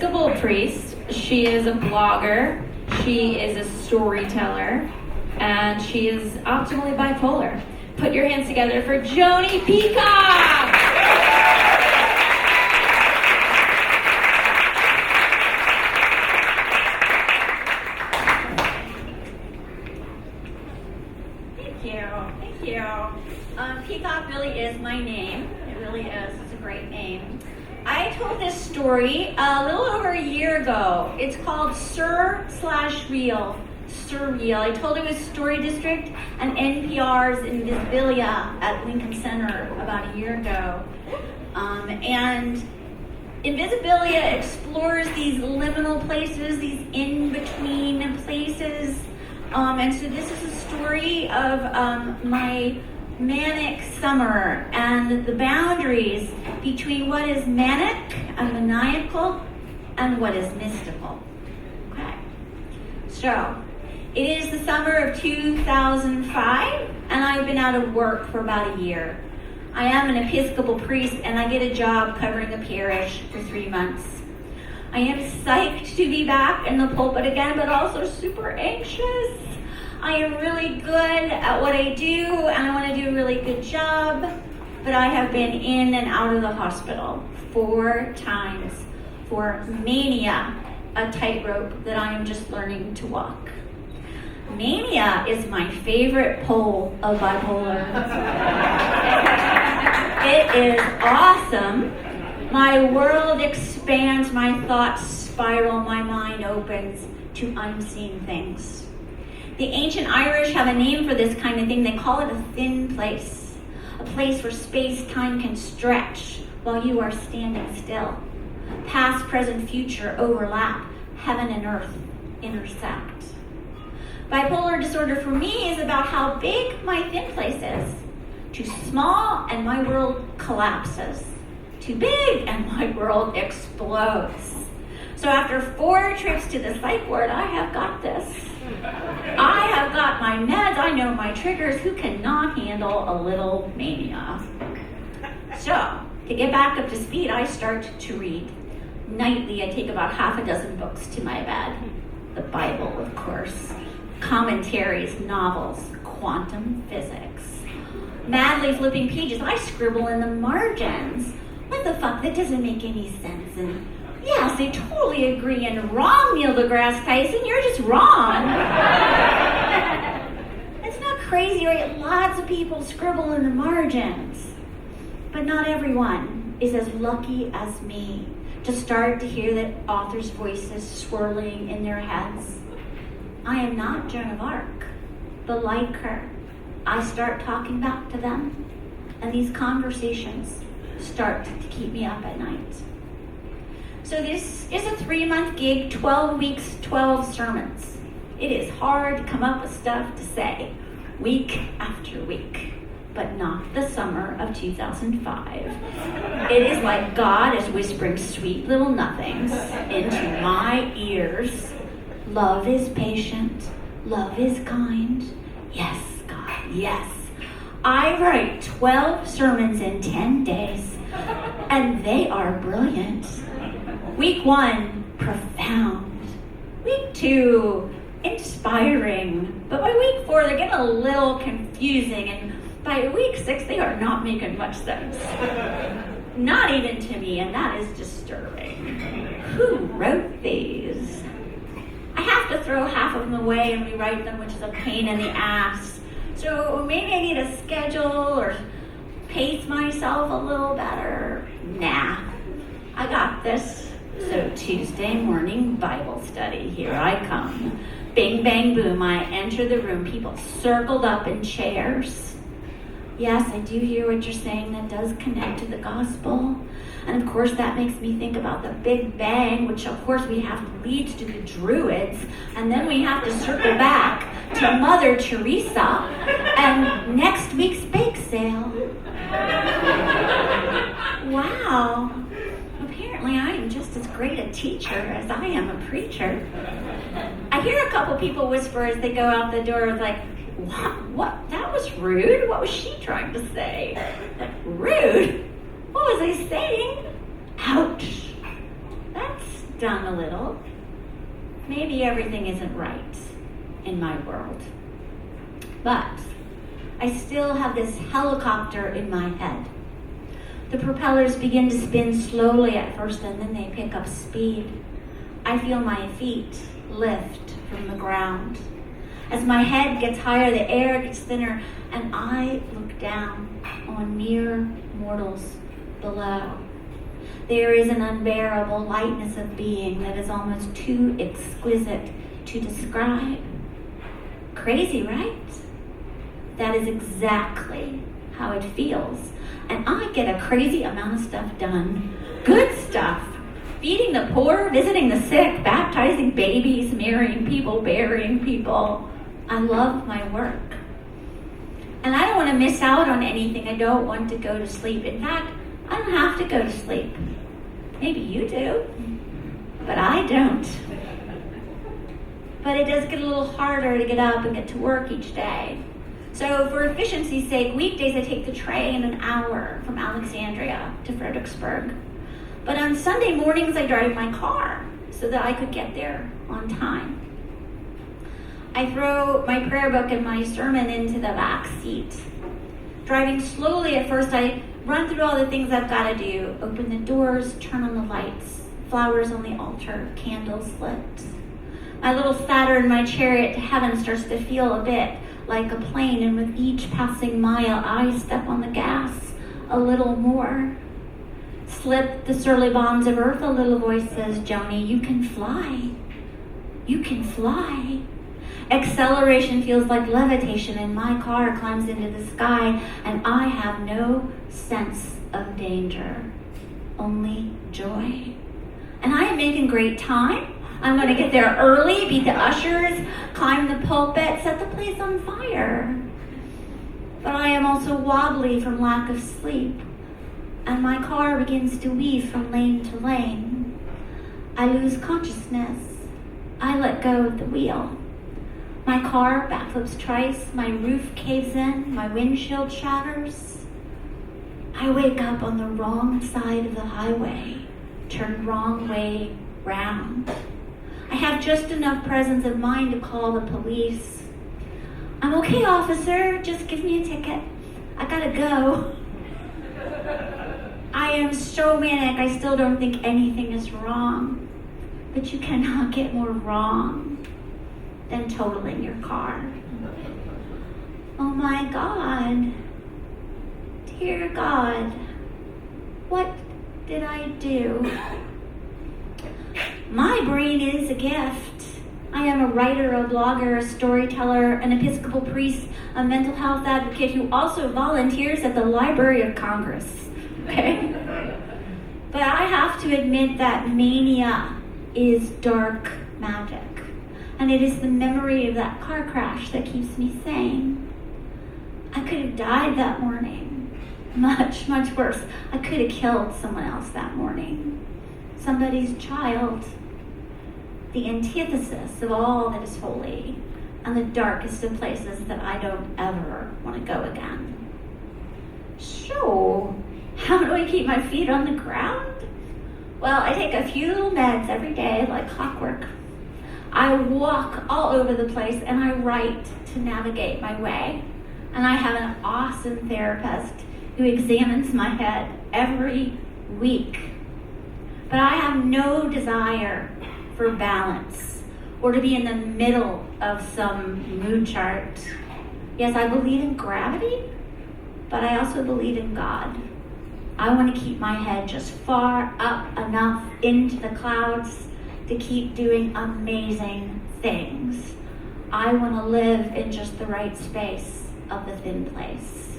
Episcopal priest. She is a blogger. She is a storyteller. And she is optimally bipolar. Put your hands together for Joani Peacock! Thank you. Peacock really is my name. It really is. It's a great name. I told this story a little over a year ago. It's called Surreal. I told it was Story District and NPR's Invisibilia at Lincoln Center about a year ago. And Invisibilia explores these liminal places, these in-between places. And so this is a story of my manic summer and the boundaries between what is manic and maniacal and what is mystical. Okay. So, it is the summer of 2005, and I've been out of work for about a year. I am an Episcopal priest, and I get a job covering a parish for 3 months. I am psyched to be back in the pulpit again, but also super anxious. I am really good at what I do, and I want to do a really good job, but I have been in and out of the hospital 4 times for mania, a tightrope that I am just learning to walk. Mania is my favorite pole of bipolar. It is awesome. My world expands, my thoughts spiral, my mind opens to unseen things. The ancient Irish have a name for this kind of thing. They call it a thin place. A place where space-time can stretch while you are standing still. Past, present, future overlap. Heaven and earth intersect. Bipolar disorder for me is about how big my thin place is. Too small and my world collapses. Too big and my world explodes. So after 4 trips to the psych ward, I have got this. I have got my meds, I know my triggers. Who cannot handle a little mania? So, to get back up to speed, I start to read. Nightly, I take about half a dozen books to my bed. The Bible, of course. Commentaries, novels, quantum physics. Madly flipping pages, I scribble in the margins. What the fuck? That doesn't make any sense. And yes, I totally agree. And wrong, Neil deGrasse Tyson, you're just wrong. It's not crazy, right? Lots of people scribble in the margins. But not everyone is as lucky as me to start to hear that authors' voices swirling in their heads. I am not Joan of Arc, but like her, I start talking back to them, and these conversations start to keep me up at night. So this is a 3-month gig, 12 weeks, 12 sermons. It is hard to come up with stuff to say, week after week, but not the summer of 2005. It is like God is whispering sweet little nothings into my ears. Love is patient. Love is kind. Yes, God, yes. I write 12 sermons in 10 days, and they are brilliant. Week 1, profound. Week 2, inspiring. But by week 4, they're getting a little confusing, and by week 6, they are not making much sense. Not even to me, and that is disturbing. Who wrote these? I have to throw half of them away and rewrite them, which is a pain in the ass. So maybe I need a schedule or pace myself a little better. Nah, I got this. So Tuesday morning Bible study, here I come. Bing, bang, boom, I enter the room, people circled up in chairs. Yes, I do hear what you're saying, that does connect to the gospel. And of course that makes me think about the Big Bang, which of course we have to lead to the Druids, and then we have to circle back to Mother Teresa and next week's bake sale. Wow. Apparently I am just as great a teacher as I am a preacher. I hear a couple people whisper as they go out the door, like, what? That was rude? What was she trying to say? Rude? What was I saying? Ouch. That's stung a little. Maybe everything isn't right in my world. But I still have this helicopter in my head. The propellers begin to spin slowly at first, and then they pick up speed. I feel my feet lift from the ground. As my head gets higher, the air gets thinner, and I look down on mere mortals below. There is an unbearable lightness of being that is almost too exquisite to describe. Crazy, right? That is exactly how it feels. And I get a crazy amount of stuff done. Good stuff. Feeding the poor, visiting the sick, baptizing babies, marrying people, burying people. I love my work. And I don't want to miss out on anything. I don't want to go to sleep. In fact, I don't have to go to sleep. Maybe you do, but I don't. But it does get a little harder to get up and get to work each day. So for efficiency's sake, weekdays I take the train an hour from Alexandria to Fredericksburg. But on Sunday mornings I drive my car so that I could get there on time. I throw my prayer book and my sermon into the back seat. Driving slowly at first, I run through all the things I've got to do. Open the doors, turn on the lights, flowers on the altar, candles lit. My little Saturn, my chariot to heaven starts to feel a bit like a plane, and with each passing mile, I step on the gas a little more. Slip the surly bombs of earth, a little voice says, Joani, you can fly. You can fly. Acceleration feels like levitation, and my car climbs into the sky, and I have no sense of danger, only joy. And I am making great time. I'm going to get there early, beat the ushers, climb the pulpit, set the place on fire. But I am also wobbly from lack of sleep, and my car begins to weave from lane to lane. I lose consciousness. I let go of the wheel. My car backflips twice, my roof caves in, my windshield shatters. I wake up on the wrong side of the highway, turned wrong way round. I have just enough presence of mind to call the police. I'm okay, officer, just give me a ticket. I gotta go. I am so manic, I still don't think anything is wrong. But you cannot get more wrong than totaling your car. Oh my God. Dear God, what did I do? My brain is a gift. I am a writer, a blogger, a storyteller, an Episcopal priest, a mental health advocate who also volunteers at the Library of Congress. Okay? But I have to admit that mania is dark magic. And it is the memory of that car crash that keeps me sane. I could have died that morning. Much, much worse. I could have killed someone else that morning. Somebody's child. The antithesis of all that is holy, and the darkest of places that I don't ever want to go again. So, how do I keep my feet on the ground? Well, I take a few little meds every day like clockwork. I walk all over the place and I write to navigate my way. And I have an awesome therapist who examines my head every week. But I have no desire for balance or to be in the middle of some mood chart. Yes, I believe in gravity, but I also believe in God. I want to keep my head just far up enough into the clouds to keep doing amazing things. I want to live in just the right space of the thin place.